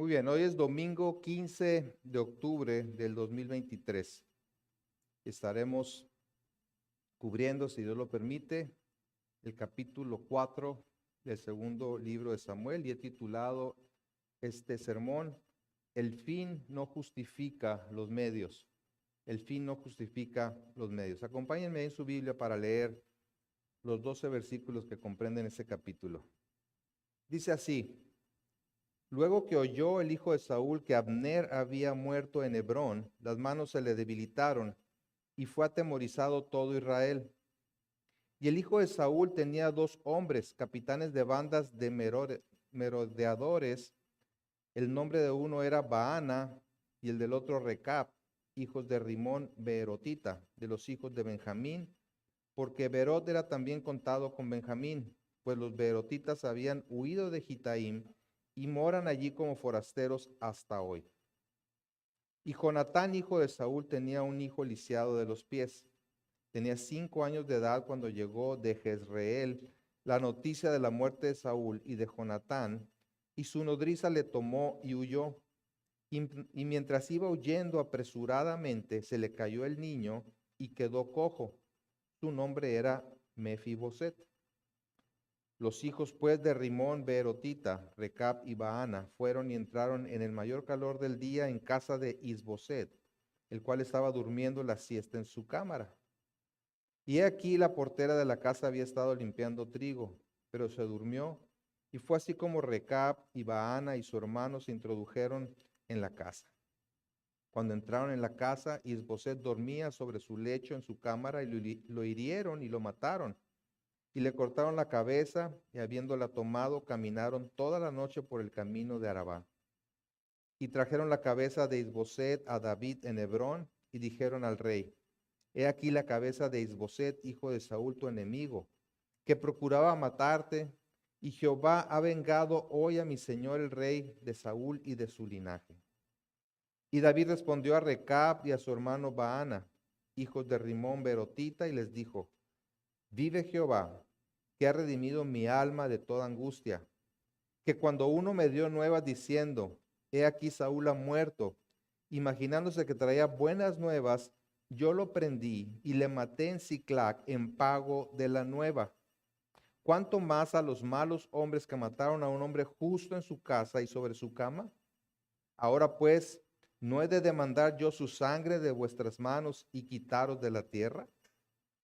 Muy bien, hoy es domingo 15 de octubre del 2023. Estaremos cubriendo, si Dios lo permite, el capítulo 4 del segundo libro de Samuel y he titulado este sermón, El fin no justifica los medios. El fin no justifica los medios. Acompáñenme en su Biblia para leer los 12 versículos que comprenden este capítulo. Dice así: Luego que oyó el hijo de Saúl que Abner había muerto en Hebrón, las manos se le debilitaron y fue atemorizado todo Israel. Y el hijo de Saúl tenía 2 hombres, capitanes de bandas de merodeadores. El nombre de uno era Baana y el del otro Recab, hijos de Rimón Beerotita, de los hijos de Benjamín, porque Beerot era también contado con Benjamín, pues los beerotitas habían huido de Gitaim y moran allí como forasteros hasta hoy. Y Jonatán, hijo de Saúl, tenía un hijo lisiado de los pies. Tenía 5 años de edad cuando llegó de Jezreel la noticia de la muerte de Saúl y de Jonatán, y su nodriza le tomó y huyó. Y mientras iba huyendo apresuradamente, se le cayó el niño y quedó cojo. Su nombre era Mefiboset. Los hijos pues de Rimón Beerotita, Recab y Baana, fueron y entraron en el mayor calor del día en casa de Isboset, el cual estaba durmiendo la siesta en su cámara. Y he aquí la portera de la casa había estado limpiando trigo, pero se durmió, y fue así como Recab y Baana y su hermano se introdujeron en la casa. Cuando entraron en la casa, Isboset dormía sobre su lecho en su cámara y lo hirieron y lo mataron. Y le cortaron la cabeza, y habiéndola tomado, caminaron toda la noche por el camino de Arabá. Y trajeron la cabeza de Isboset a David en Hebrón, y dijeron al rey: He aquí la cabeza de Isboset, hijo de Saúl, tu enemigo, que procuraba matarte, y Jehová ha vengado hoy a mi señor el rey de Saúl y de su linaje. Y David respondió a Recab y a su hermano Baana, hijos de Rimón Beerotita, y les dijo: Vive Jehová, que ha redimido mi alma de toda angustia, que cuando uno me dio nuevas diciendo: He aquí Saúl ha muerto, imaginándose que traía buenas nuevas, yo lo prendí y le maté en Siclac en pago de la nueva. ¿Cuánto más a los malos hombres que mataron a un hombre justo en su casa y sobre su cama? Ahora pues, ¿no he de demandar yo su sangre de vuestras manos y quitaros de la tierra?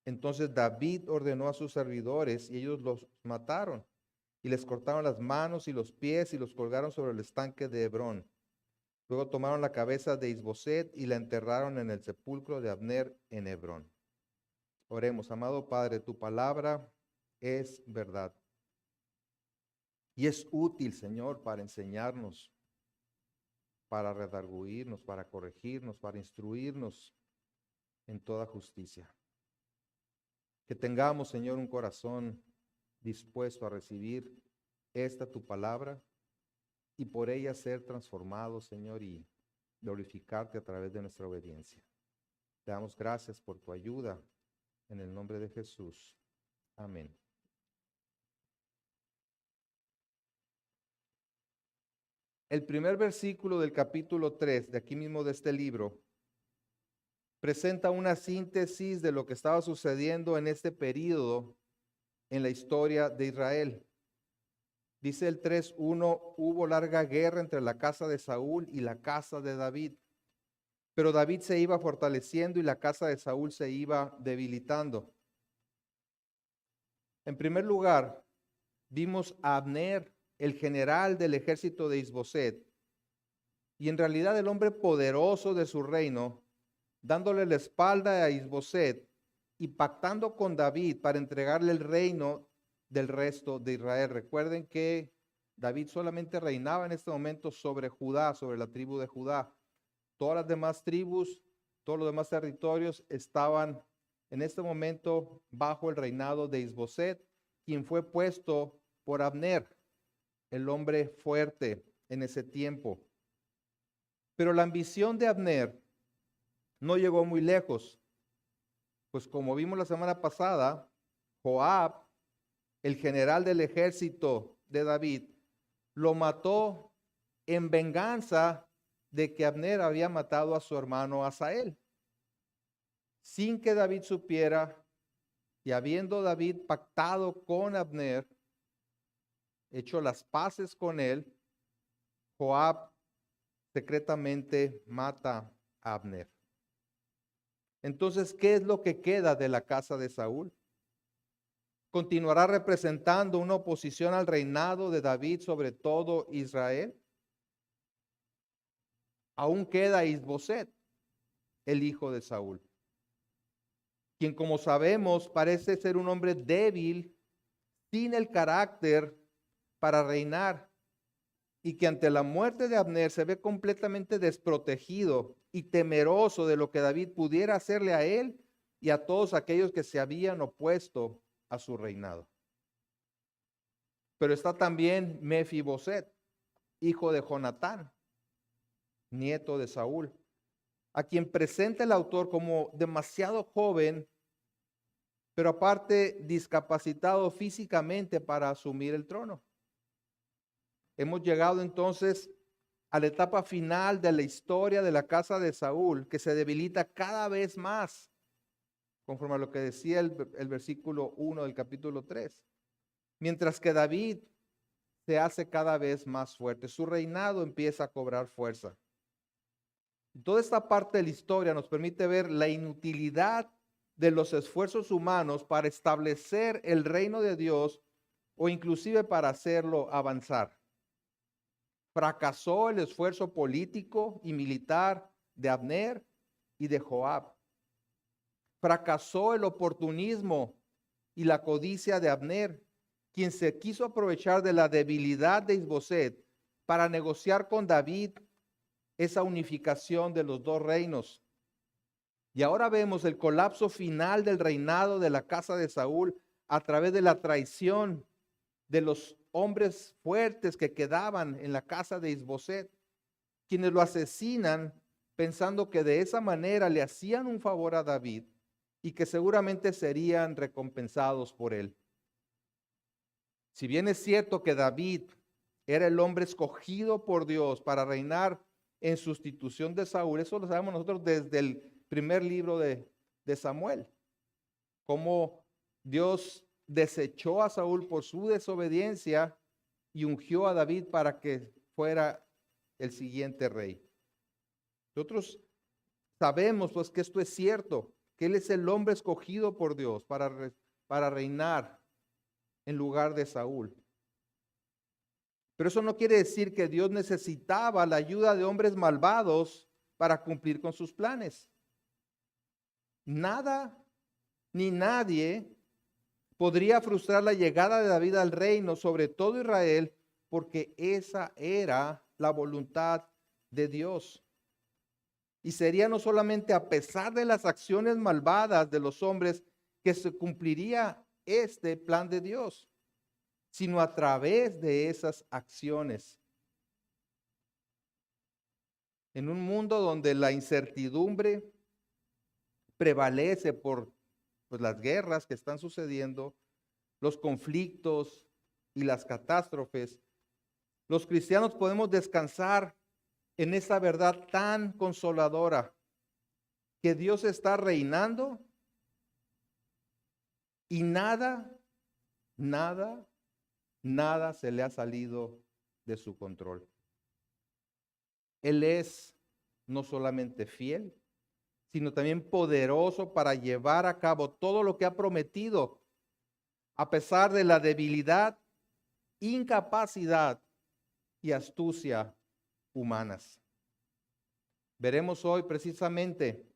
Entonces David ordenó a sus servidores y ellos los mataron y les cortaron las manos y los pies y los colgaron sobre el estanque de Hebrón. Luego tomaron la cabeza de Isboset y la enterraron en el sepulcro de Abner en Hebrón. Oremos. Amado Padre, tu palabra es verdad y es útil, Señor, para enseñarnos, para redarguirnos, para corregirnos, para instruirnos en toda justicia. Que tengamos, Señor, un corazón dispuesto a recibir esta tu palabra y por ella ser transformados, Señor, y glorificarte a través de nuestra obediencia. Te damos gracias por tu ayuda en el nombre de Jesús. Amén. El primer versículo del capítulo 3 de aquí mismo de este libro presenta una síntesis de lo que estaba sucediendo en este período en la historia de Israel. Dice el 3:1, hubo larga guerra entre la casa de Saúl y la casa de David, pero David se iba fortaleciendo y la casa de Saúl se iba debilitando. En primer lugar, vimos a Abner, el general del ejército de Isboset, y en realidad el hombre poderoso de su reino, dándole la espalda a Isboset y pactando con David para entregarle el reino del resto de Israel. Recuerden que David solamente reinaba en este momento sobre Judá, sobre la tribu de Judá. Todas las demás tribus, todos los demás territorios estaban en este momento bajo el reinado de Isboset, quien fue puesto por Abner, el hombre fuerte en ese tiempo. Pero la ambición de Abner no llegó muy lejos, pues como vimos la semana pasada, Joab, el general del ejército de David, lo mató en venganza de que Abner había matado a su hermano Asael, sin que David supiera, y habiendo David pactado con Abner, hecho las paces con él, Joab secretamente mata a Abner. Entonces, ¿qué es lo que queda de la casa de Saúl? ¿Continuará representando una oposición al reinado de David sobre todo Israel? Aún queda Isboset, el hijo de Saúl, quien, como sabemos, parece ser un hombre débil, sin el carácter para reinar, y que ante la muerte de Abner se ve completamente desprotegido y temeroso de lo que David pudiera hacerle a él y a todos aquellos que se habían opuesto a su reinado. Pero está también Mefiboset, hijo de Jonatán, nieto de Saúl, a quien presenta el autor como demasiado joven, pero aparte discapacitado físicamente para asumir el trono. Hemos llegado entonces a la etapa final de la historia de la casa de Saúl, que se debilita cada vez más, conforme a lo que decía el versículo 1 del capítulo 3. Mientras que David se hace cada vez más fuerte, su reinado empieza a cobrar fuerza. Toda esta parte de la historia nos permite ver la inutilidad de los esfuerzos humanos para establecer el reino de Dios o inclusive para hacerlo avanzar. Fracasó el esfuerzo político y militar de Abner y de Joab. Fracasó el oportunismo y la codicia de Abner, quien se quiso aprovechar de la debilidad de Isboset para negociar con David esa unificación de los dos reinos. Y ahora vemos el colapso final del reinado de la casa de Saúl a través de la traición de los hombres fuertes que quedaban en la casa de Isboset, quienes lo asesinan pensando que de esa manera le hacían un favor a David y que seguramente serían recompensados por él. Si bien es cierto que David era el hombre escogido por Dios para reinar en sustitución de Saúl, eso lo sabemos nosotros desde el primer libro de Samuel, cómo Dios desechó a Saúl por su desobediencia y ungió a David para que fuera el siguiente rey. Nosotros sabemos pues que esto es cierto, que él es el hombre escogido por Dios para reinar en lugar de Saúl. Pero eso no quiere decir que Dios necesitaba la ayuda de hombres malvados para cumplir con sus planes. Nada ni nadie podría frustrar la llegada de David al reino sobre todo Israel, porque esa era la voluntad de Dios. Y sería no solamente a pesar de las acciones malvadas de los hombres que se cumpliría este plan de Dios, sino a través de esas acciones. En un mundo donde la incertidumbre prevalece por las guerras que están sucediendo, los conflictos y las catástrofes, los cristianos podemos descansar en esa verdad tan consoladora, que Dios está reinando y nada se le ha salido de su control. Él es no solamente fiel, sino también poderoso para llevar a cabo todo lo que ha prometido, a pesar de la debilidad, incapacidad y astucia humanas. Veremos hoy precisamente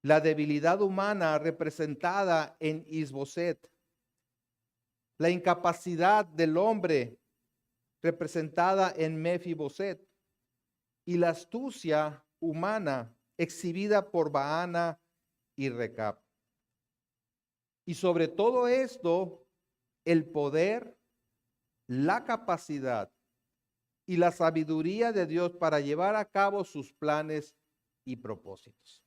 la debilidad humana representada en Isboset, la incapacidad del hombre representada en Mefiboset y la astucia humana exhibida por Baana y Recab. Y sobre todo esto, el poder, la capacidad y la sabiduría de Dios para llevar a cabo sus planes y propósitos.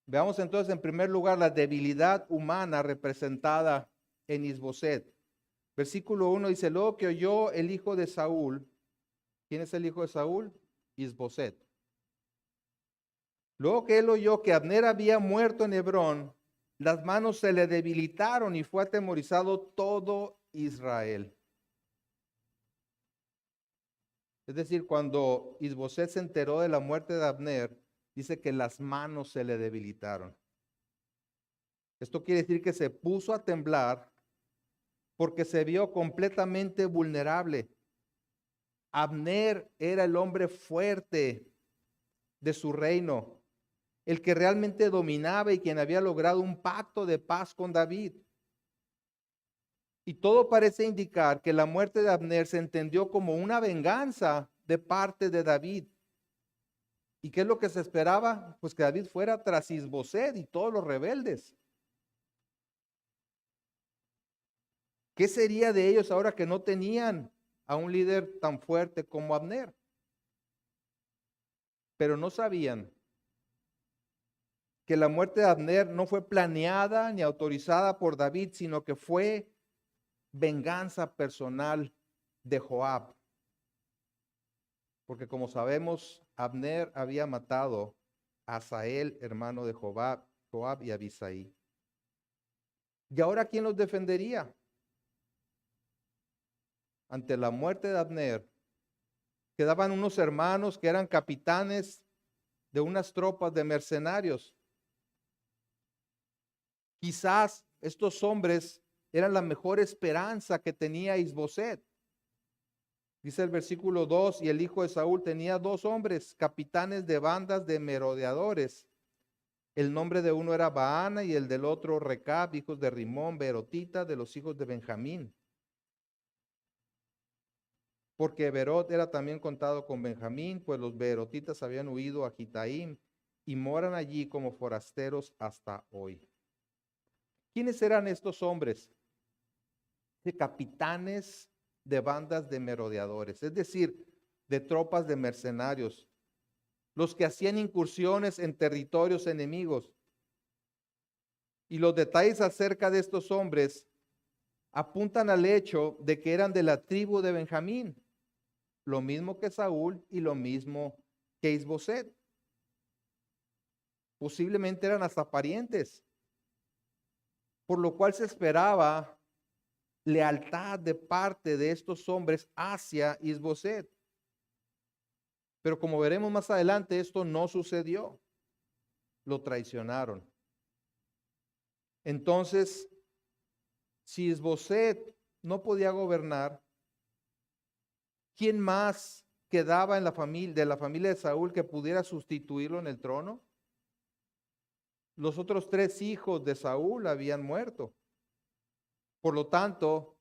Veamos entonces en primer lugar la debilidad humana representada en Isboset. Versículo 1 dice, luego que oyó el hijo de Saúl. ¿Quién es el hijo de Saúl? Isboset. Luego que él oyó que Abner había muerto en Hebrón, las manos se le debilitaron y fue atemorizado todo Israel. Es decir, cuando Isboset se enteró de la muerte de Abner, dice que las manos se le debilitaron. Esto quiere decir que se puso a temblar porque se vio completamente vulnerable. Abner era el hombre fuerte de su reino, el que realmente dominaba y quien había logrado un pacto de paz con David. Y todo parece indicar que la muerte de Abner se entendió como una venganza de parte de David. ¿Y qué es lo que se esperaba? Pues que David fuera tras Isboset y todos los rebeldes. ¿Qué sería de ellos ahora que no tenían a un líder tan fuerte como Abner? Pero no sabían que la muerte de Abner no fue planeada ni autorizada por David, sino que fue venganza personal de Joab. Porque como sabemos, Abner había matado a Asael, hermano de Joab y Abisai. ¿Y ahora quién los defendería? Ante la muerte de Abner, quedaban unos hermanos que eran capitanes de unas tropas de mercenarios. Quizás estos hombres eran la mejor esperanza que tenía Isboset. Dice el versículo 2, y el hijo de Saúl tenía 2 hombres, capitanes de bandas de merodeadores. El nombre de uno era Baana y el del otro Recab, hijos de Rimón, Berotita, de los hijos de Benjamín. Porque Berot era también contado con Benjamín, pues los berotitas habían huido a Gitaim y moran allí como forasteros hasta hoy. ¿Quiénes eran estos hombres? De capitanes de bandas de merodeadores, es decir, de tropas de mercenarios, los que hacían incursiones en territorios enemigos. Y los detalles acerca de estos hombres apuntan al hecho de que eran de la tribu de Benjamín, lo mismo que Saúl y lo mismo que Isboset. Posiblemente eran hasta parientes, por lo cual se esperaba lealtad de parte de estos hombres hacia Isboset. Pero como veremos más adelante, esto no sucedió. Lo traicionaron. Entonces, si Isboset no podía gobernar, ¿quién más quedaba en la familia, de la familia de Saúl, que pudiera sustituirlo en el trono? Los otros 3 hijos de Saúl habían muerto. Por lo tanto,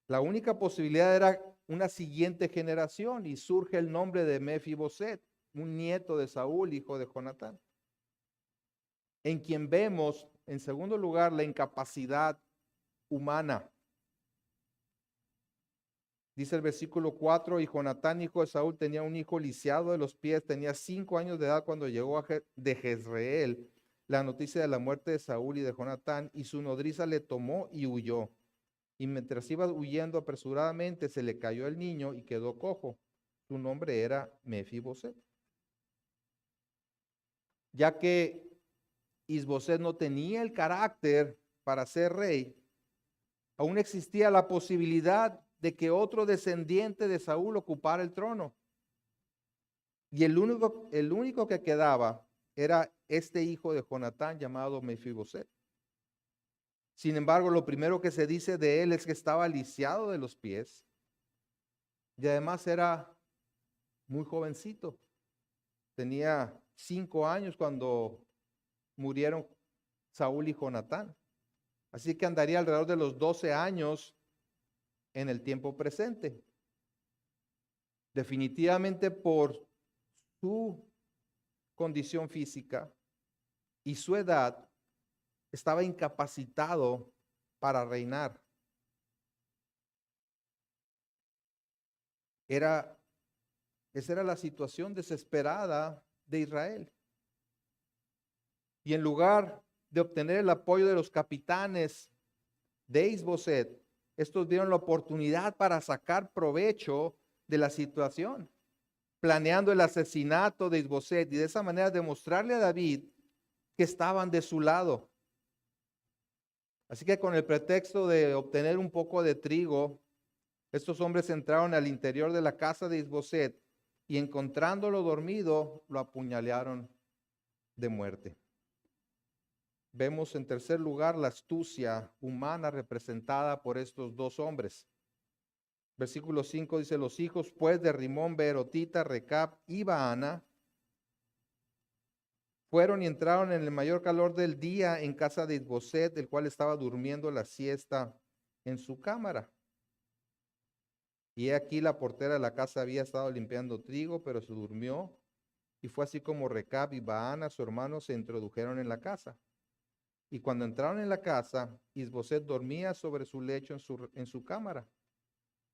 la única posibilidad era una siguiente generación y surge el nombre de Mefiboset, un nieto de Saúl, hijo de Jonatán, en quien vemos, en segundo lugar, la incapacidad humana. Dice el versículo 4, y Jonatán, hijo de Saúl, tenía un hijo lisiado de los pies, tenía 5 años de edad cuando llegó de Jezreel la noticia de la muerte de Saúl y de Jonatán, y su nodriza le tomó y huyó. Y mientras iba huyendo apresuradamente, se le cayó el niño y quedó cojo. Su nombre era Mefiboset. Ya que Isboset no tenía el carácter para ser rey, aún existía la posibilidad de que otro descendiente de Saúl ocupara el trono. Y el único que quedaba era este hijo de Jonatán llamado Mefiboset. Sin embargo, lo primero que se dice de él es que estaba lisiado de los pies y además era muy jovencito. Tenía 5 años cuando murieron Saúl y Jonatán. Así que andaría alrededor de los 12 años en el tiempo presente. Definitivamente por su condición física y su edad, estaba incapacitado para reinar. Esa era la situación desesperada de Israel. Y en lugar de obtener el apoyo de los capitanes de Isboset, estos vieron la oportunidad para sacar provecho de la situación, planeando el asesinato de Isboset y de esa manera demostrarle a David que estaban de su lado. Así que con el pretexto de obtener un poco de trigo, estos hombres entraron al interior de la casa de Isboset y encontrándolo dormido, lo apuñalearon de muerte. Vemos en tercer lugar la astucia humana representada por estos dos hombres. Versículo 5 dice, los hijos pues de Rimón, Beerotita, Recab y Baana fueron y entraron en el mayor calor del día en casa de Isboset, el cual estaba durmiendo la siesta en su cámara. Y he aquí la portera de la casa había estado limpiando trigo, pero se durmió. Y fue así como Recab y Baana, su hermano, se introdujeron en la casa. Y cuando entraron en la casa, Isboset dormía sobre su lecho en su cámara.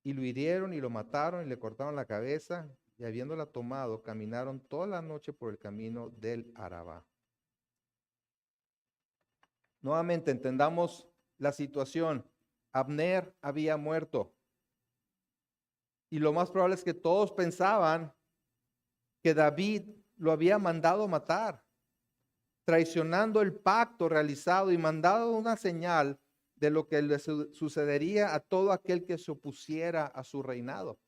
Y lo hirieron y lo mataron y le cortaron la cabeza. Y habiéndola tomado, caminaron toda la noche por el camino del Arabá. Nuevamente entendamos la situación. Abner había muerto. Y lo más probable es que todos pensaban que David lo había mandado matar, traicionando el pacto realizado y mandado una señal de lo que le sucedería a todo aquel que se opusiera a su reinado.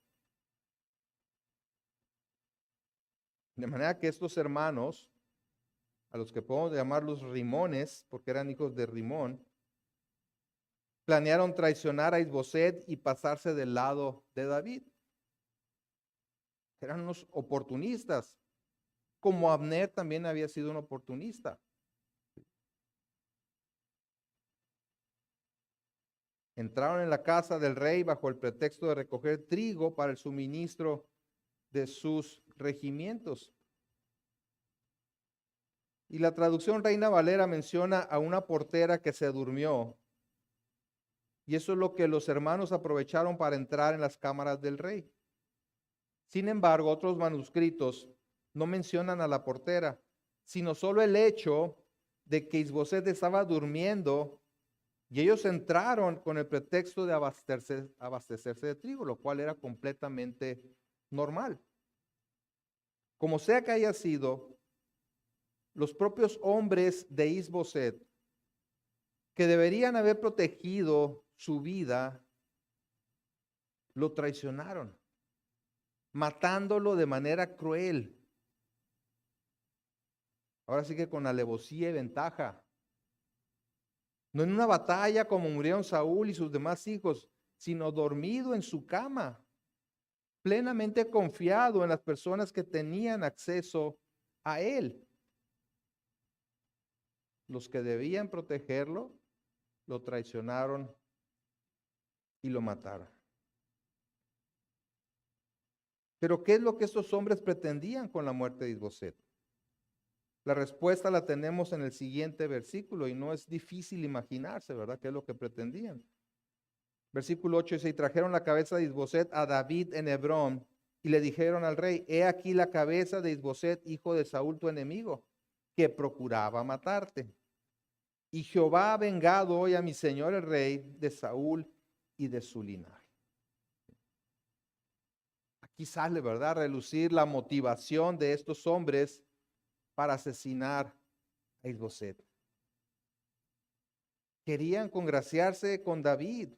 De manera que estos hermanos, a los que podemos llamar los Rimones, porque eran hijos de Rimón, planearon traicionar a Isboset y pasarse del lado de David. Eran unos oportunistas, como Abner también había sido un oportunista. Entraron en la casa del rey bajo el pretexto de recoger trigo para el suministro de sus regimientos. Y la traducción Reina Valera menciona a una portera que se durmió. Y eso es lo que los hermanos aprovecharon para entrar en las cámaras del rey. Sin embargo, otros manuscritos no mencionan a la portera, sino solo el hecho de que Isboset estaba durmiendo y ellos entraron con el pretexto de abastecerse de trigo, lo cual era completamente normal. Como sea que haya sido, los propios hombres de Isboset, que deberían haber protegido su vida, lo traicionaron, matándolo de manera cruel. Ahora sí que con alevosía y ventaja. No en una batalla como murieron Saúl y sus demás hijos, sino dormido en su cama, plenamente confiado en las personas que tenían acceso a él. Los que debían protegerlo, lo traicionaron y lo mataron. Pero ¿qué es lo que estos hombres pretendían con la muerte de Isboset? La respuesta la tenemos en el siguiente versículo y no es difícil imaginarse, ¿verdad? ¿Qué es lo que pretendían? Versículo 8 dice, y trajeron la cabeza de Isboset a David en Hebrón y le dijeron al rey, he aquí la cabeza de Isboset, hijo de Saúl, tu enemigo, que procuraba matarte. Y Jehová ha vengado hoy a mi señor el rey de Saúl y de su linaje. Aquí sale, ¿verdad?, a relucir la motivación de estos hombres para asesinar a Isboset. Querían congraciarse con David,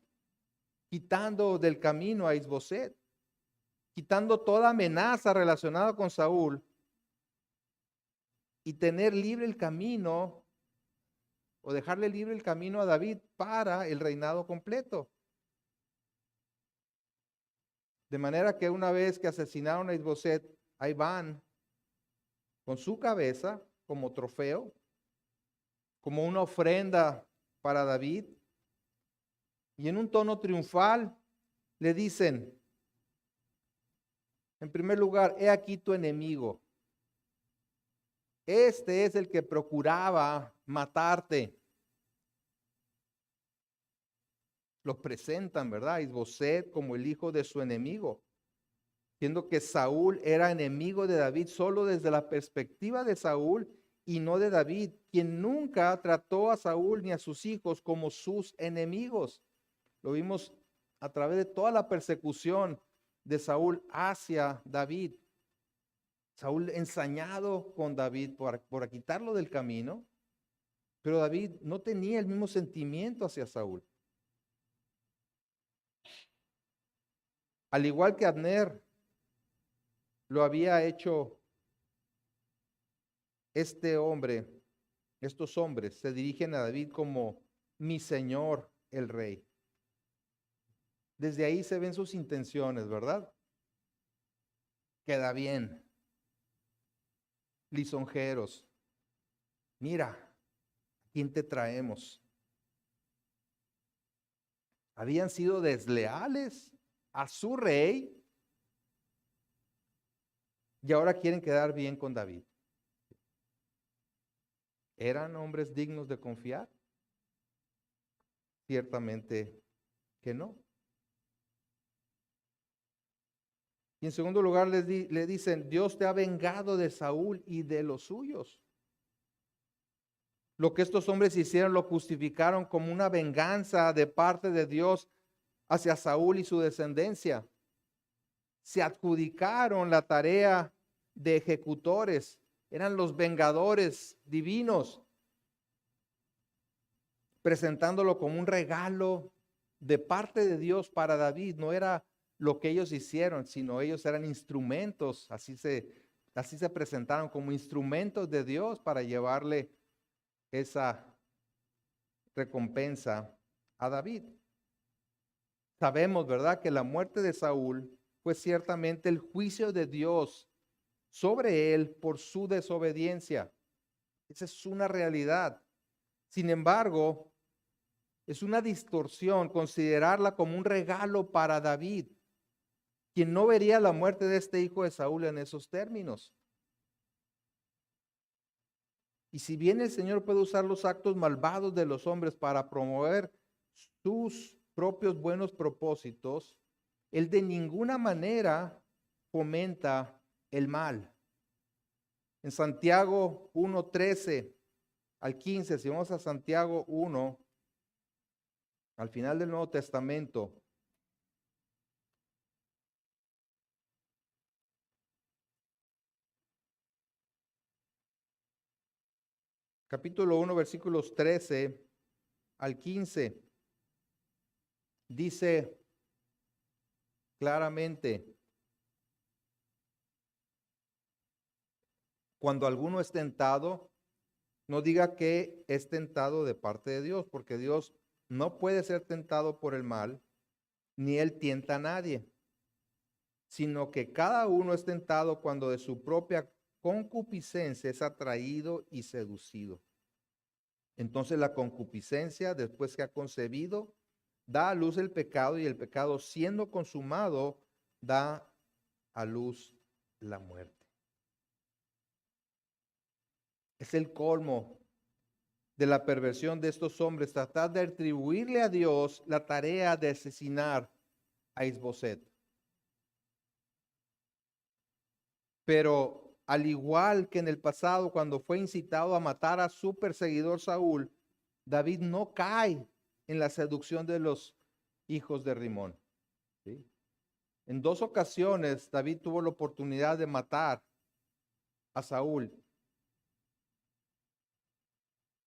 quitando del camino a Isboset, quitando toda amenaza relacionada con Saúl y tener libre el camino o dejarle libre el camino a David para el reinado completo. De manera que una vez que asesinaron a Isboset, ahí van con su cabeza como trofeo, como una ofrenda para David. Y en un tono triunfal le dicen, en primer lugar, he aquí tu enemigo. Este es el que procuraba matarte. Lo presentan, ¿verdad? Isboset como el hijo de su enemigo, siendo que Saúl era enemigo de David solo desde la perspectiva de Saúl y no de David, quien nunca trató a Saúl ni a sus hijos como sus enemigos. Lo vimos a través de toda la persecución de Saúl hacia David. Saúl ensañado con David por quitarlo del camino, pero David no tenía el mismo sentimiento hacia Saúl. Al igual que Abner lo había hecho estos hombres se dirigen a David como mi señor el rey. Desde ahí se ven sus intenciones, ¿verdad? Queda bien. Lisonjeros. Mira, ¿a quién te traemos? Habían sido desleales a su rey y ahora quieren quedar bien con David. ¿Eran hombres dignos de confiar? Ciertamente que no. Y en segundo lugar le dicen, Dios te ha vengado de Saúl y de los suyos. Lo que estos hombres hicieron lo justificaron como una venganza de parte de Dios hacia Saúl y su descendencia. Se adjudicaron la tarea de ejecutores, eran los vengadores divinos, presentándolo como un regalo de parte de Dios para David. No era lo que ellos hicieron, sino ellos eran instrumentos, así se presentaron como instrumentos de Dios para llevarle esa recompensa a David. Sabemos, ¿verdad?, que la muerte de Saúl fue ciertamente el juicio de Dios sobre él por su desobediencia. Esa es una realidad. Sin embargo, es una distorsión considerarla como un regalo para David, quien no vería la muerte de este hijo de Saúl en esos términos. Y si bien el Señor puede usar los actos malvados de los hombres para promover sus propios buenos propósitos, Él de ninguna manera fomenta el mal. En Santiago 1:13 al 15, si vamos a Santiago 1, al final del Nuevo Testamento, capítulo 1, versículos 13 al 15, dice claramente, cuando alguno es tentado, no diga que es tentado de parte de Dios, porque Dios no puede ser tentado por el mal, ni Él tienta a nadie, sino que cada uno es tentado cuando de su propia concupiscencia es atraído y seducido. Entonces la concupiscencia, después que ha concebido, da a luz el pecado, y el pecado, siendo consumado, da a luz la muerte. Es el colmo de la perversión de estos hombres, tratar de atribuirle a Dios la tarea de asesinar a Isboset. Pero al igual que en el pasado, cuando fue incitado a matar a su perseguidor Saúl, David no cae en la seducción de los hijos de Rimón. ¿Sí? En 2 ocasiones David tuvo la oportunidad de matar a Saúl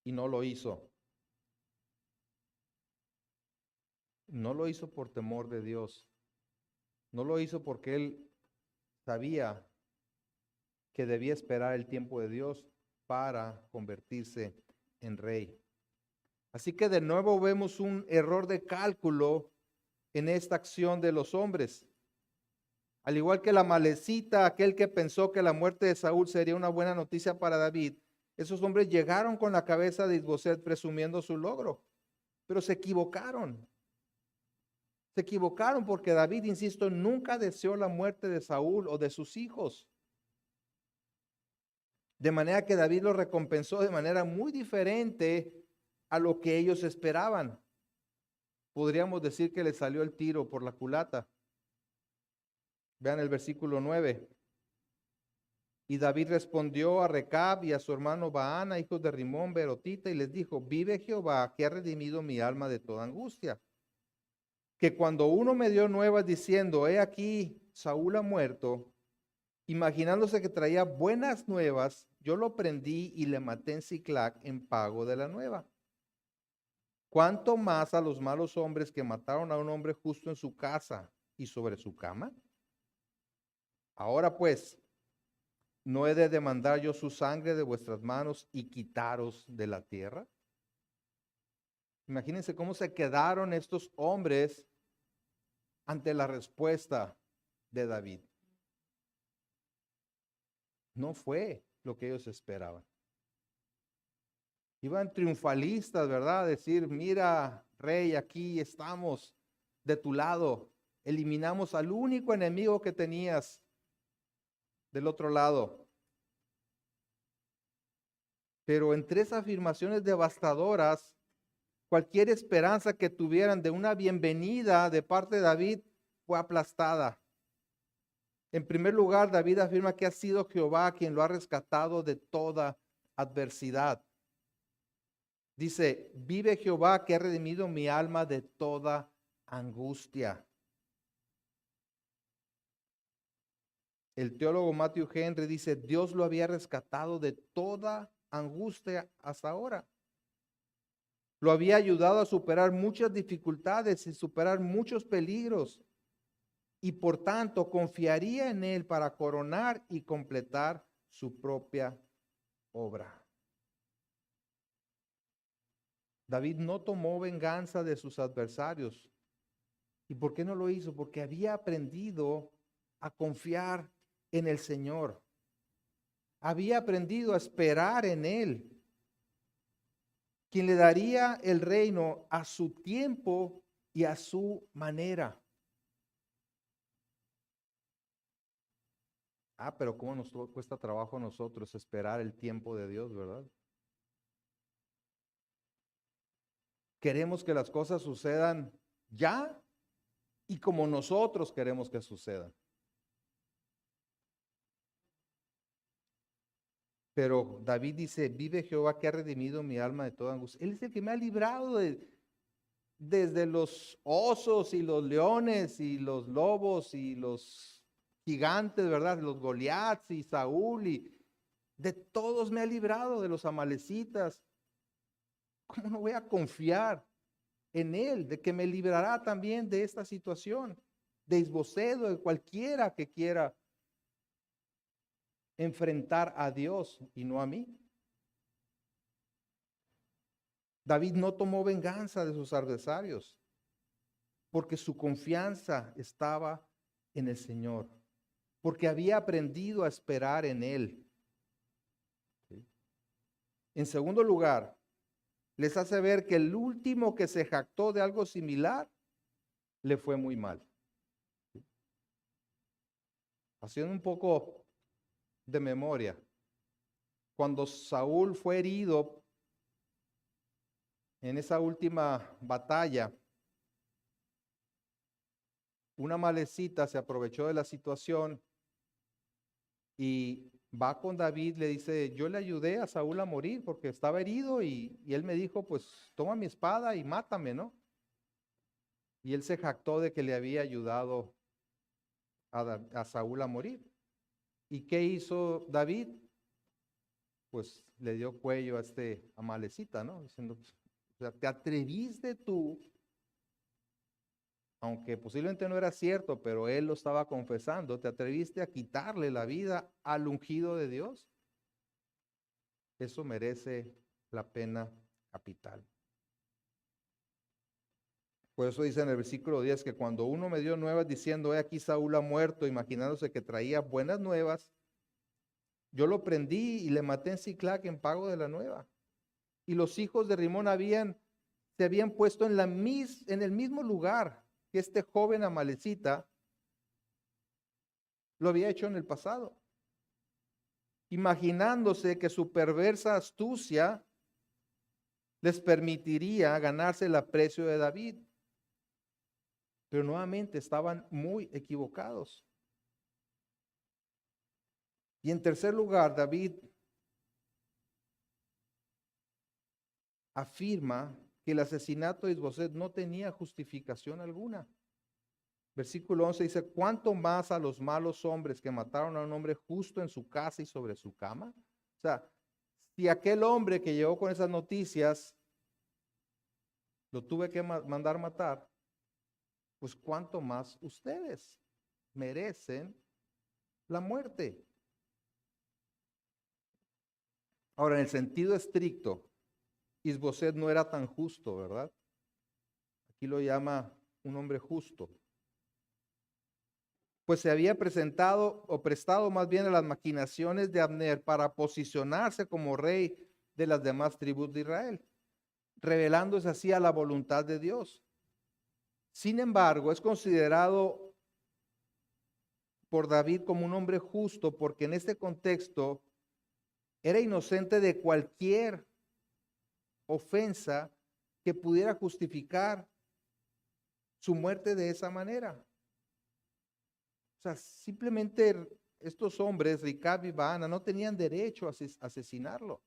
y no lo hizo. No lo hizo por temor de Dios. No lo hizo porque él sabía que debía esperar el tiempo de Dios para convertirse en rey. Así que de nuevo vemos un error de cálculo en esta acción de los hombres. Al igual que la malecita, aquel que pensó que la muerte de Saúl sería una buena noticia para David, esos hombres llegaron con la cabeza de Isboset presumiendo su logro, pero se equivocaron. Se equivocaron porque David, insisto, nunca deseó la muerte de Saúl o de sus hijos. De manera que David lo recompensó de manera muy diferente a lo que ellos esperaban. Podríamos decir que le salió el tiro por la culata. Vean el versículo 9. Y David respondió a Recab y a su hermano Baana, hijos de Rimón, Berotita, y les dijo, vive Jehová, que ha redimido mi alma de toda angustia. Que cuando uno me dio nuevas diciendo, he aquí, Saúl ha muerto, imaginándose que traía buenas nuevas, yo lo prendí y le maté en Siclac en pago de la nueva. ¿Cuánto más a los malos hombres que mataron a un hombre justo en su casa y sobre su cama? Ahora pues, ¿no he de demandar yo su sangre de vuestras manos y quitaros de la tierra? Imagínense cómo se quedaron estos hombres ante la respuesta de David. No fue lo que ellos esperaban. Iban triunfalistas, ¿verdad? Decir, mira, rey, aquí estamos de tu lado. Eliminamos al único enemigo que tenías del otro lado. Pero en tres afirmaciones devastadoras, cualquier esperanza que tuvieran de una bienvenida de parte de David fue aplastada. En primer lugar, David afirma que ha sido Jehová quien lo ha rescatado de toda adversidad. Dice, vive Jehová que ha redimido mi alma de toda angustia. El teólogo Matthew Henry dice, Dios lo había rescatado de toda angustia hasta ahora. Lo había ayudado a superar muchas dificultades y superar muchos peligros. Y por tanto confiaría en él para coronar y completar su propia obra. David no tomó venganza de sus adversarios. ¿Y por qué no lo hizo? Porque había aprendido a confiar en el Señor. Había aprendido a esperar en Él, quien le daría el reino a su tiempo y a su manera. Pero cómo nos cuesta trabajo a nosotros esperar el tiempo de Dios, ¿verdad? Queremos que las cosas sucedan ya y como nosotros queremos que sucedan. Pero David dice, vive Jehová que ha redimido mi alma de toda angustia. Él es el que me ha librado desde los osos y los leones y los lobos y los gigantes, ¿verdad? Los Goliats y Saúl y de todos me ha librado, de los amalecitas. ¿Cómo no voy a confiar en Él, de que me librará también de esta situación? De Isboset, de cualquiera que quiera enfrentar a Dios y no a mí. David no tomó venganza de sus adversarios porque su confianza estaba en el Señor, porque había aprendido a esperar en Él. En segundo lugar, les hace ver que el último que se jactó de algo similar le fue muy mal. Haciendo un poco de memoria, cuando Saúl fue herido en esa última batalla, una amalecita se aprovechó de la situación y va con David, le dice, yo le ayudé a Saúl a morir porque estaba herido y él me dijo, pues toma mi espada y mátame, ¿no? Y él se jactó de que le había ayudado a Saúl a morir. ¿Y qué hizo David? Pues le dio cuello a este amalecita, ¿no? Diciendo, o sea, te atreviste tú, aunque posiblemente no era cierto, pero él lo estaba confesando, te atreviste a quitarle la vida al ungido de Dios. Eso merece la pena capital. Por eso dice en el versículo 10 que cuando uno me dio nuevas diciendo, he aquí Saúl ha muerto, imaginándose que traía buenas nuevas, yo lo prendí y le maté en Siclac en pago de la nueva. Y los hijos de Rimón se habían puesto en el mismo lugar que este joven amalecita lo había hecho en el pasado, imaginándose que su perversa astucia les permitiría ganarse el aprecio de David. Pero nuevamente estaban muy equivocados. Y en tercer lugar, David afirma que el asesinato de Isboset no tenía justificación alguna. Versículo 11 dice, ¿cuánto más a los malos hombres que mataron a un hombre justo en su casa y sobre su cama? O sea, si aquel hombre que llegó con esas noticias lo tuve que mandar matar, pues cuánto más ustedes merecen la muerte. Ahora, en el sentido estricto, Isboset no era tan justo, ¿verdad? Aquí lo llama un hombre justo. Pues se había presentado o prestado más bien a las maquinaciones de Abner para posicionarse como rey de las demás tribus de Israel, revelándose así a la voluntad de Dios. Sin embargo, es considerado por David como un hombre justo porque en este contexto era inocente de cualquier ofensa que pudiera justificar su muerte de esa manera. O sea, simplemente estos hombres, Ricab y Baana, no tenían derecho a asesinarlo.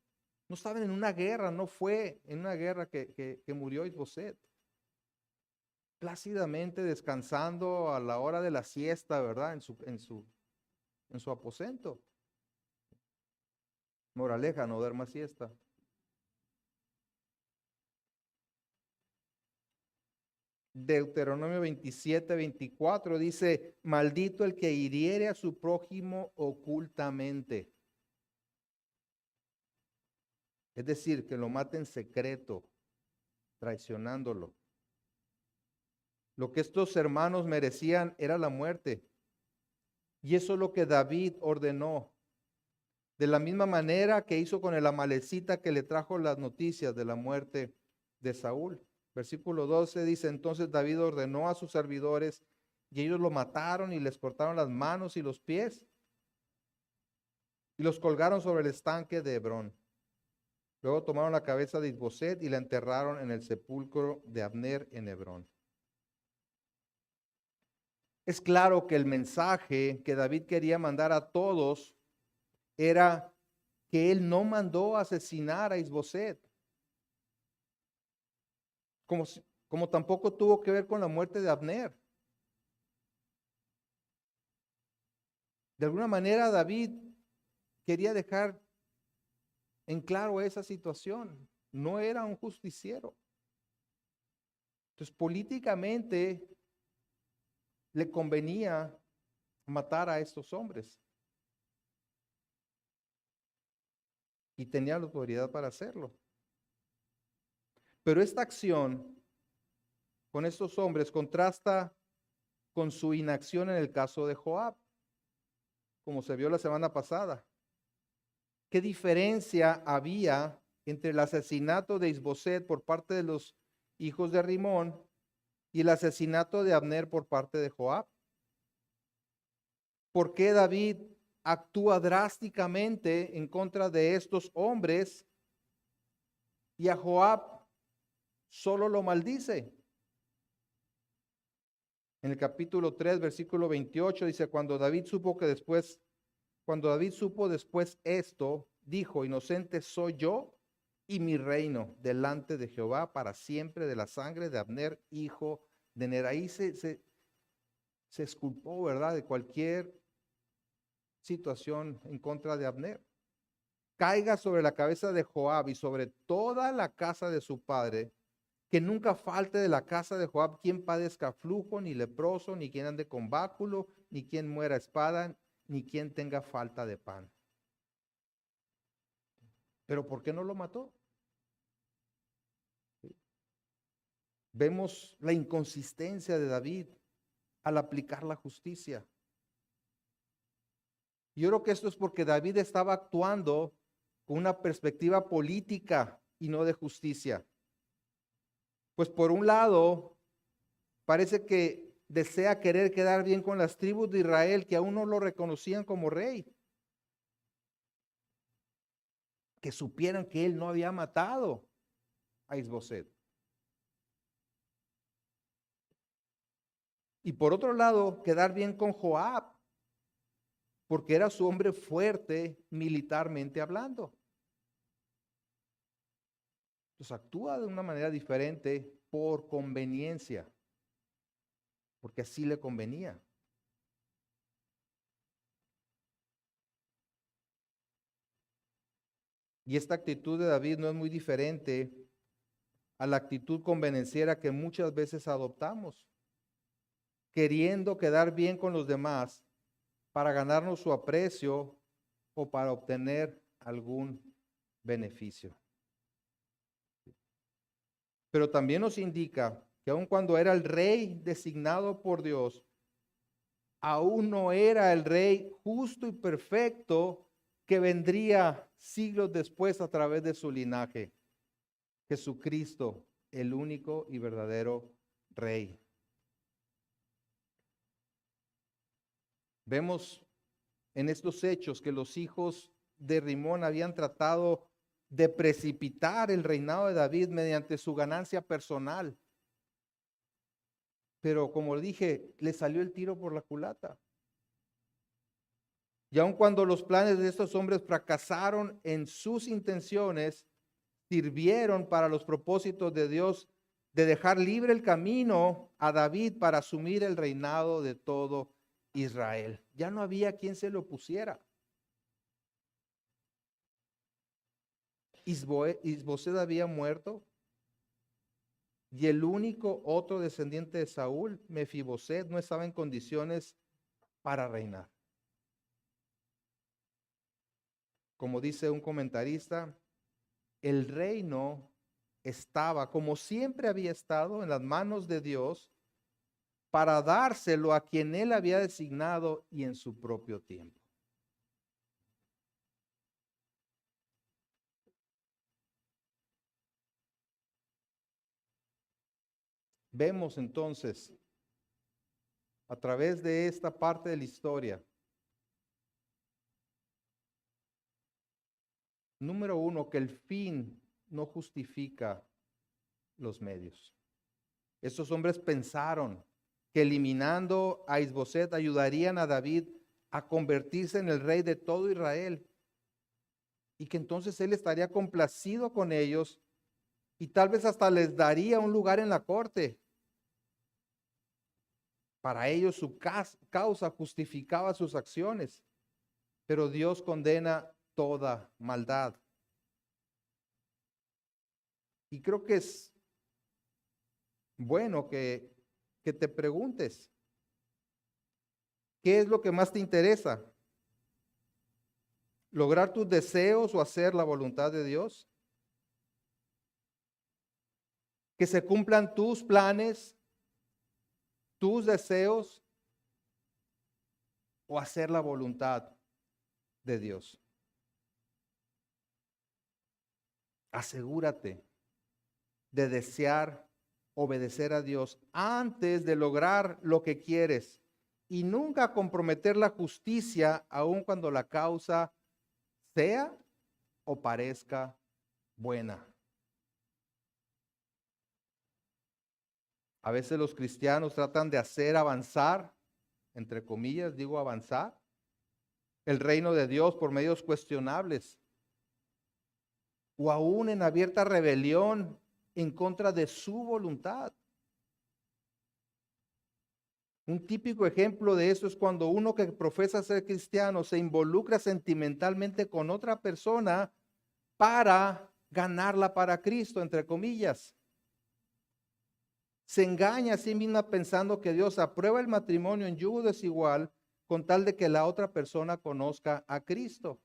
No estaban en una guerra, no fue en una guerra que murió Isboset. Plácidamente descansando a la hora de la siesta, ¿verdad? En su aposento. Moraleja, no duerma siesta. Deuteronomio 27:24 dice, maldito el que hiriere a su prójimo ocultamente. Es decir, que lo mate en secreto, traicionándolo. Lo que estos hermanos merecían era la muerte. Y eso es lo que David ordenó. De la misma manera que hizo con el amalecita que le trajo las noticias de la muerte de Saúl. Versículo 12 dice, entonces David ordenó a sus servidores y ellos lo mataron y les cortaron las manos y los pies y los colgaron sobre el estanque de Hebrón. Luego tomaron la cabeza de Isboset y la enterraron en el sepulcro de Abner en Hebrón. Es claro que el mensaje que David quería mandar a todos era que él no mandó asesinar a Isboset, como tampoco tuvo que ver con la muerte de Abner. De alguna manera David quería dejar en claro esa situación. No era un justiciero. Entonces, políticamente le convenía matar a estos hombres. Y tenía la autoridad para hacerlo. Pero esta acción con estos hombres contrasta con su inacción en el caso de Joab, como se vio la semana pasada. ¿Qué diferencia había entre el asesinato de Isboset por parte de los hijos de Rimón y el asesinato de Abner por parte de Joab? ¿Por qué David actúa drásticamente en contra de estos hombres y a Joab solo lo maldice? En el capítulo 3, versículo 28 dice, cuando David supo después esto, dijo, inocente soy yo y mi reino delante de Jehová para siempre de la sangre de Abner, hijo de Ner. Ahí se exculpó, ¿verdad?, de cualquier situación en contra de Abner. Caiga sobre la cabeza de Joab y sobre toda la casa de su padre, que nunca falte de la casa de Joab quien padezca flujo, ni leproso, ni quien ande con báculo, ni quien muera a espada, ni quien tenga falta de pan. Pero ¿por qué no lo mató? Vemos la inconsistencia de David al aplicar la justicia. Yo creo que esto es porque David estaba actuando con una perspectiva política y no de justicia. Pues por un lado, parece que desea querer quedar bien con las tribus de Israel que aún no lo reconocían como rey. Que supieran que él no había matado a Isboset. Y por otro lado, quedar bien con Joab, porque era su hombre fuerte militarmente hablando. Entonces actúa de una manera diferente por conveniencia, porque así le convenía. Y esta actitud de David no es muy diferente a la actitud convenenciera que muchas veces adoptamos, queriendo quedar bien con los demás para ganarnos su aprecio o para obtener algún beneficio. Pero también nos indica que aun cuando era el rey designado por Dios, aún no era el rey justo y perfecto que vendría siglos después a través de su linaje. Jesucristo, el único y verdadero rey. Vemos en estos hechos que los hijos de Rimón habían tratado de precipitar el reinado de David mediante su ganancia personal. Pero como dije, le salió el tiro por la culata. Y aun cuando los planes de estos hombres fracasaron en sus intenciones, sirvieron para los propósitos de Dios de dejar libre el camino a David para asumir el reinado de todo Israel. Ya no había quien se lo opusiera. Isboset había muerto y el único otro descendiente de Saúl, Mefiboset, no estaba en condiciones para reinar. Como dice un comentarista, el reino estaba, como siempre había estado, en las manos de Dios para dárselo a quien él había designado y en su propio tiempo. Vemos entonces, a través de esta parte de la historia, número uno, que el fin no justifica los medios. Estos hombres pensaron que eliminando a Isboset ayudarían a David a convertirse en el rey de todo Israel y que entonces él estaría complacido con ellos y tal vez hasta les daría un lugar en la corte. Para ellos su causa justificaba sus acciones, pero Dios condena toda maldad. Y creo que es bueno que te preguntes, ¿qué es lo que más te interesa? ¿Lograr tus deseos o hacer la voluntad de Dios? ¿Que se cumplan tus planes, tus deseos o hacer la voluntad de Dios? Asegúrate de desear obedecer a Dios antes de lograr lo que quieres y nunca comprometer la justicia aun cuando la causa sea o parezca buena. A veces los cristianos tratan de hacer avanzar, entre comillas, digo avanzar, el reino de Dios por medios cuestionables o aún en abierta rebelión en contra de su voluntad. Un típico ejemplo de eso es cuando uno que profesa ser cristiano se involucra sentimentalmente con otra persona para ganarla para Cristo, entre comillas. Se engaña a sí misma pensando que Dios aprueba el matrimonio en yugo desigual con tal de que la otra persona conozca a Cristo.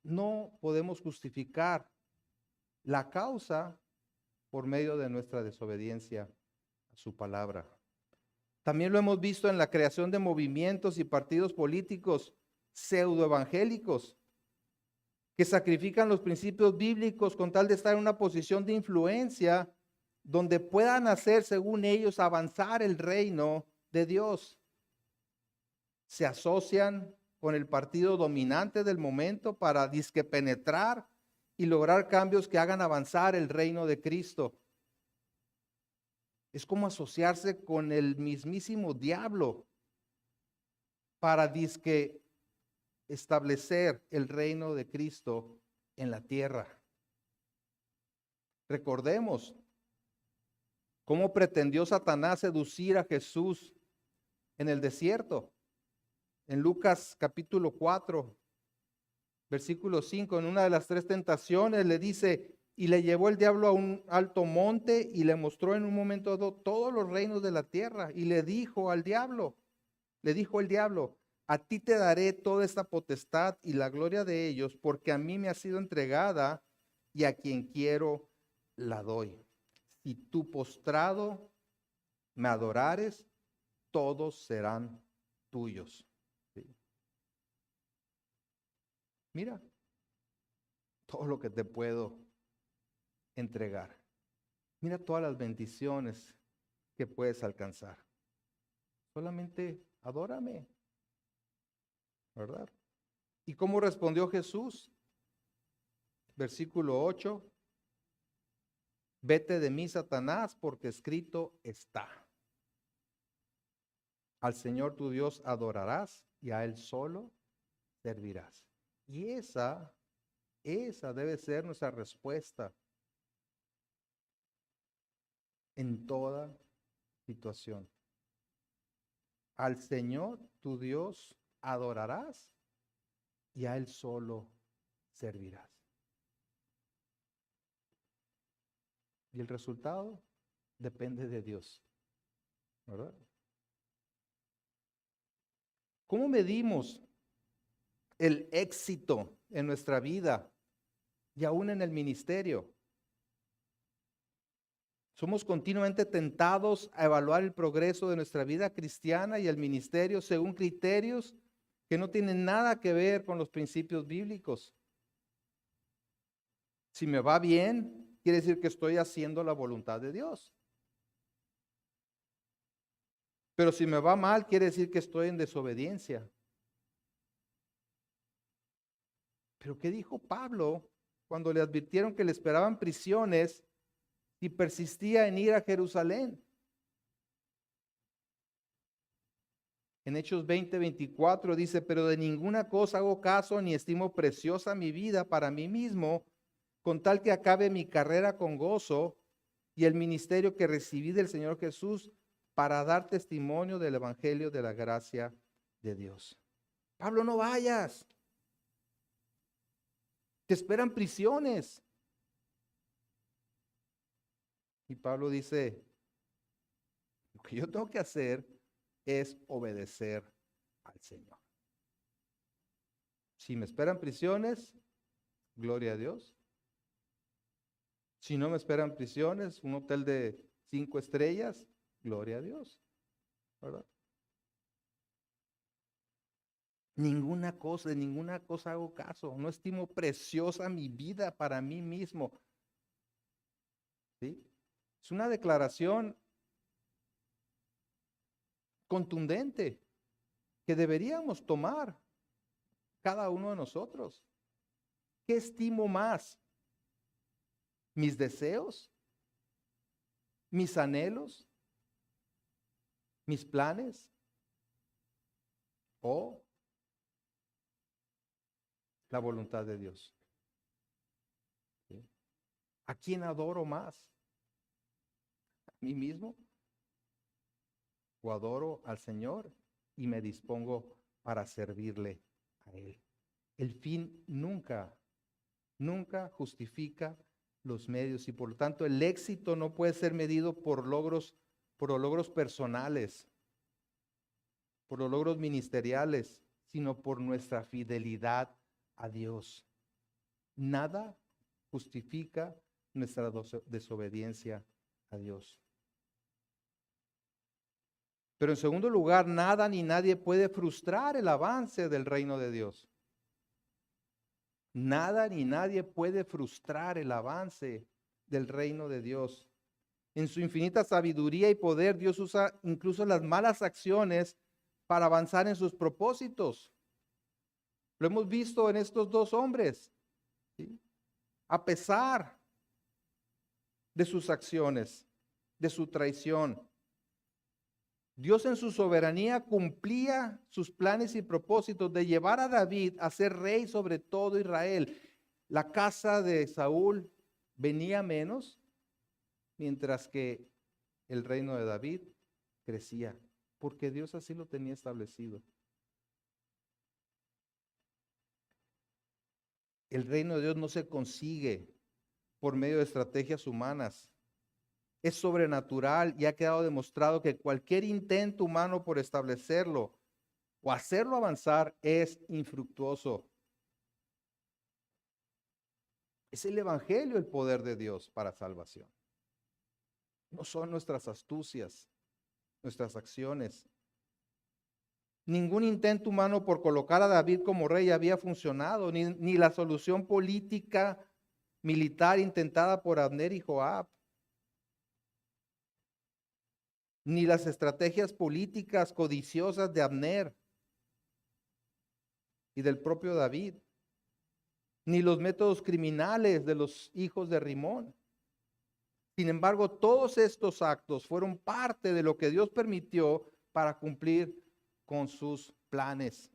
No podemos justificar la causa por medio de nuestra desobediencia a su palabra. También lo hemos visto en la creación de movimientos y partidos políticos pseudoevangélicos que sacrifican los principios bíblicos con tal de estar en una posición de influencia donde puedan hacer, según ellos, avanzar el reino de Dios. Se asocian con el partido dominante del momento para disque penetrar y lograr cambios que hagan avanzar el reino de Cristo. Es como asociarse con el mismísimo diablo. para dizque establecer el reino de Cristo en la tierra. Recordemos cómo pretendió Satanás seducir a Jesús en el desierto. En Lucas capítulo 4, versículo 5, en una de las 3 tentaciones le dice, y le llevó el diablo a un alto monte y le mostró en un momento dado todos los reinos de la tierra. Y le dijo el diablo, a ti te daré toda esta potestad y la gloria de ellos, porque a mí me ha sido entregada y a quien quiero la doy. Si tú postrado me adorares, todos serán tuyos. ¿Sí? Mira, todo lo que te puedo entregar. Mira todas las bendiciones que puedes alcanzar. Solamente adórame, ¿verdad? ¿Y cómo respondió Jesús? Versículo 8. Vete de mí, Satanás, porque escrito está. Al Señor tu Dios adorarás y a Él solo servirás. Y esa debe ser nuestra respuesta en toda situación. Al Señor tu Dios adorarás y a Él solo servirás. Y el resultado depende de Dios, ¿verdad? ¿Cómo medimos el éxito en nuestra vida y aún en el ministerio? Somos continuamente tentados a evaluar el progreso de nuestra vida cristiana y el ministerio según criterios que no tienen nada que ver con los principios bíblicos. Si me va bien, quiere decir que estoy haciendo la voluntad de Dios. Pero si me va mal, quiere decir que estoy en desobediencia. Pero ¿qué dijo Pablo cuando le advirtieron que le esperaban prisiones y persistía en ir a Jerusalén? En Hechos 20:24 dice, pero de ninguna cosa hago caso ni estimo preciosa mi vida para mí mismo, con tal que acabe mi carrera con gozo y el ministerio que recibí del Señor Jesús para dar testimonio del evangelio de la gracia de Dios. Pablo, no vayas. Te esperan prisiones. Y Pablo dice, lo que yo tengo que hacer es obedecer al Señor. Si me esperan prisiones, gloria a Dios. Si no me esperan prisiones, un hotel de 5 estrellas, gloria a Dios, ¿verdad? De ninguna cosa hago caso. No estimo preciosa mi vida para mí mismo. ¿Sí? Es una declaración contundente que deberíamos tomar cada uno de nosotros. ¿Qué estimo más? ¿Mis deseos? ¿Mis anhelos? ¿Mis planes? ¿O la voluntad de Dios? ¿Sí? ¿A quién adoro más? ¿A mí mismo? ¿O adoro al Señor y me dispongo para servirle a Él? El fin nunca justifica los medios y por lo tanto el éxito no puede ser medido por los logros personales, por los logros ministeriales, sino por nuestra fidelidad a Dios. Nada justifica nuestra desobediencia a Dios. Pero en segundo lugar, nada ni nadie puede frustrar el avance del reino de Dios. Nada ni nadie puede frustrar el avance del reino de Dios. En su infinita sabiduría y poder, Dios usa incluso las malas acciones para avanzar en sus propósitos. Lo hemos visto en estos 2 hombres, ¿sí? A pesar de sus acciones, de su traición, Dios en su soberanía cumplía sus planes y propósitos de llevar a David a ser rey sobre todo Israel. La casa de Saúl venía menos, mientras que el reino de David crecía, porque Dios así lo tenía establecido. El reino de Dios no se consigue por medio de estrategias humanas. Es sobrenatural y ha quedado demostrado que cualquier intento humano por establecerlo o hacerlo avanzar es infructuoso. Es el evangelio el poder de Dios para salvación. No son nuestras astucias, nuestras acciones. Ningún intento humano por colocar a David como rey había funcionado, ni la solución política militar intentada por Abner y Joab, ni las estrategias políticas codiciosas de Abner y del propio David, ni los métodos criminales de los hijos de Rimón. Sin embargo, todos estos actos fueron parte de lo que Dios permitió para cumplir con sus planes.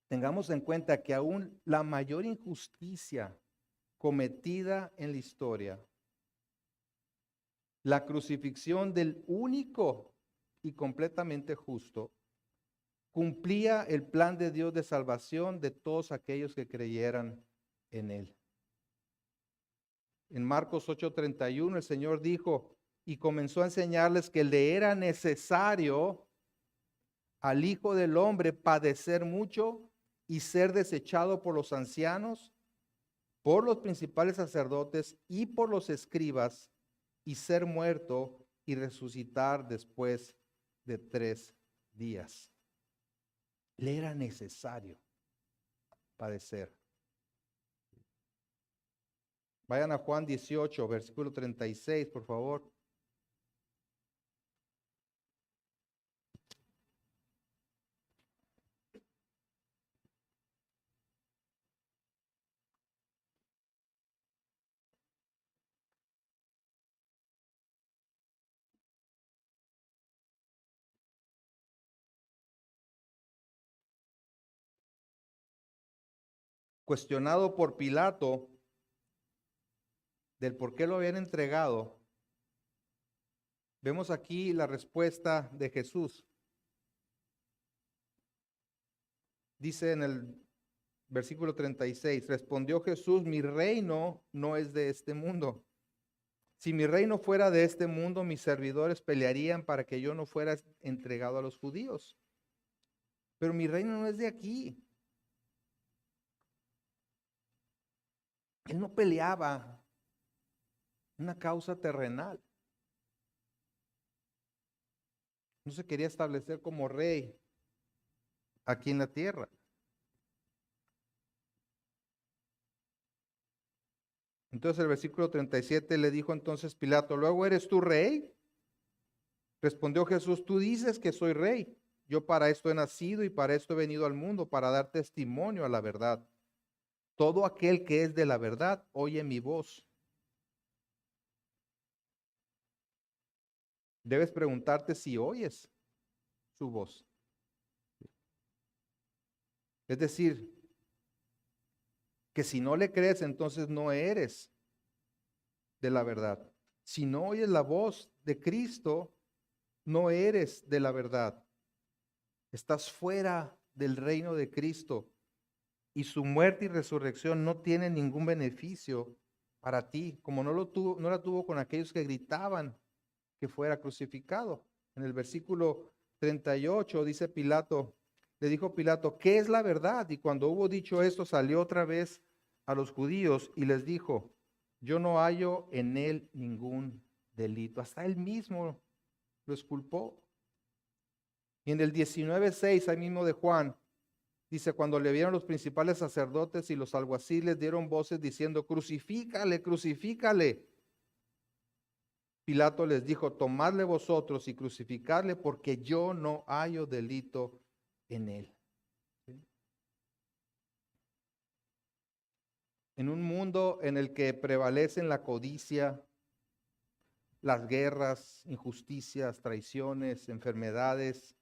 Tengamos en cuenta que aún la mayor injusticia cometida en la historia, la crucifixión del único y completamente justo, cumplía el plan de Dios de salvación de todos aquellos que creyeran en él. En Marcos 8:31 el Señor dijo y comenzó a enseñarles que le era necesario al Hijo del Hombre padecer mucho y ser desechado por los ancianos, por los principales sacerdotes y por los escribas, y ser muerto y resucitar después de 3 días. Le era necesario padecer. Vayan a Juan 18, versículo 36, por favor. Cuestionado por Pilato del por qué lo habían entregado, vemos aquí la respuesta de Jesús. Dice en el versículo 36, respondió Jesús, mi reino no es de este mundo. Si mi reino fuera de este mundo, mis servidores pelearían para que yo no fuera entregado a los judíos. Pero mi reino no es de aquí. Él no peleaba una causa terrenal. No se quería establecer como rey aquí en la tierra. Entonces el versículo 37 le dijo entonces Pilato, ¿luego eres tú rey? Respondió Jesús, tú dices que soy rey. Yo para esto he nacido y para esto he venido al mundo, para dar testimonio a la verdad. Todo aquel que es de la verdad oye mi voz. Debes preguntarte si oyes su voz. Es decir, que si no le crees, entonces no eres de la verdad. Si no oyes la voz de Cristo, no eres de la verdad. Estás fuera del reino de Cristo y su muerte y resurrección no tienen ningún beneficio para ti, como no la tuvo con aquellos que gritaban que fuera crucificado. En el versículo 38 dice Pilato, le dijo Pilato, ¿qué es la verdad? Y cuando hubo dicho esto, salió otra vez a los judíos y les dijo, yo no hallo en él ningún delito. Hasta él mismo lo exculpó. Y en el 19:6, ahí mismo de Juan, dice, cuando le vieron los principales sacerdotes y los alguaciles, dieron voces diciendo, crucifícale, crucifícale. Pilato les dijo, tomadle vosotros y crucificadle, porque yo no hallo delito en él. ¿Sí? En un mundo en el que prevalecen la codicia, las guerras, injusticias, traiciones, enfermedades.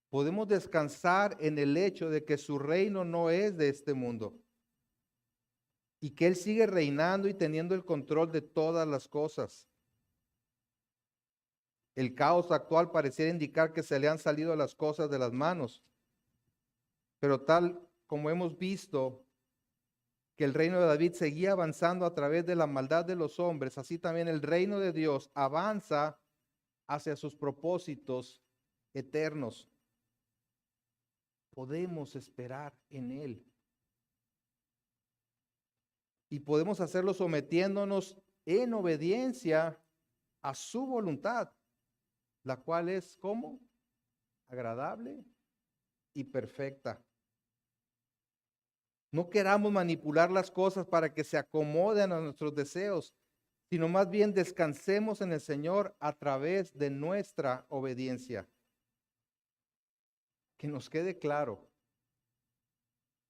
Podemos descansar en el hecho de que su reino no es de este mundo y que Él sigue reinando y teniendo el control de todas las cosas. El caos actual pareciera indicar que se le han salido las cosas de las manos, pero tal como hemos visto que el reino de David seguía avanzando a través de la maldad de los hombres, así también el reino de Dios avanza hacia sus propósitos eternos. Podemos esperar en Él. Y podemos hacerlo sometiéndonos en obediencia a su voluntad, la cual es ¿cómo? Agradable y perfecta. No queramos manipular las cosas para que se acomoden a nuestros deseos, sino más bien descansemos en el Señor a través de nuestra obediencia. Que nos quede claro,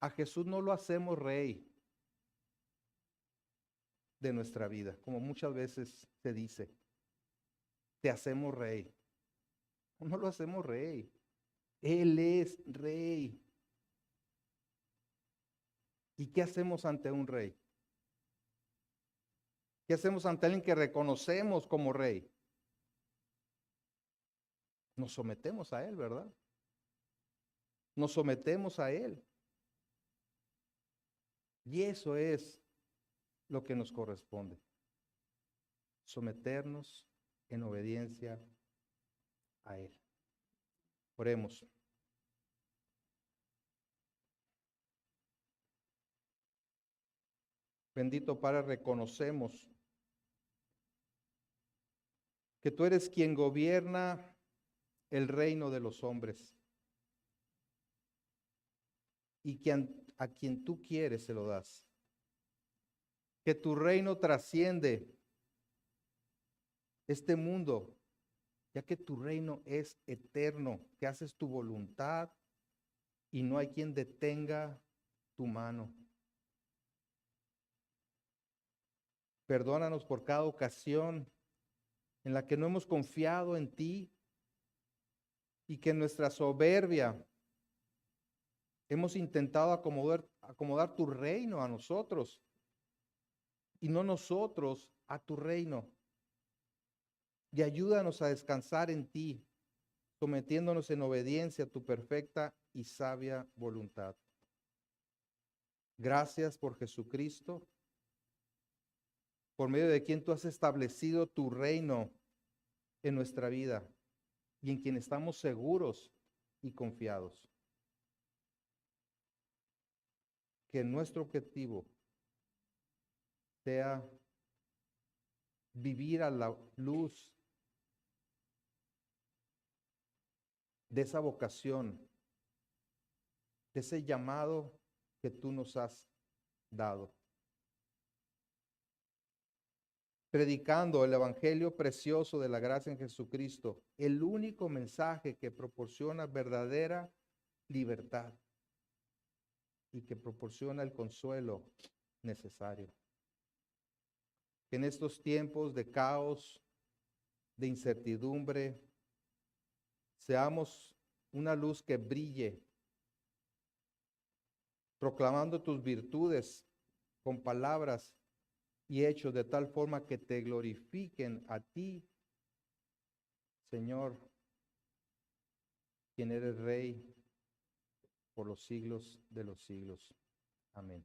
a Jesús no lo hacemos rey de nuestra vida, como muchas veces se dice, te hacemos rey. No lo hacemos rey, Él es rey. ¿Y qué hacemos ante un rey? ¿Qué hacemos ante alguien que reconocemos como rey? Nos sometemos a Él, ¿verdad? Nos sometemos a Él. Y eso es lo que nos corresponde. Someternos en obediencia a Él. Oremos. Bendito Padre, reconocemos que tú eres quien gobierna el reino de los hombres y que a quien tú quieres se lo das. Que tu reino trasciende este mundo, ya que tu reino es eterno, que haces tu voluntad y no hay quien detenga tu mano. Perdónanos por cada ocasión en la que no hemos confiado en ti y que en nuestra soberbia hemos intentado acomodar tu reino a nosotros y no nosotros a tu reino. Y ayúdanos a descansar en ti, sometiéndonos en obediencia a tu perfecta y sabia voluntad. Gracias por Jesucristo, por medio de quien tú has establecido tu reino en nuestra vida y en quien estamos seguros y confiados. Que nuestro objetivo sea vivir a la luz de esa vocación, de ese llamado que tú nos has dado. Predicando el evangelio precioso de la gracia en Jesucristo, el único mensaje que proporciona verdadera libertad y que proporciona el consuelo necesario. Que en estos tiempos de caos, de incertidumbre, seamos una luz que brille, proclamando tus virtudes con palabras y hechos de tal forma que te glorifiquen a ti, Señor, quien eres Rey por los siglos de los siglos. Amén.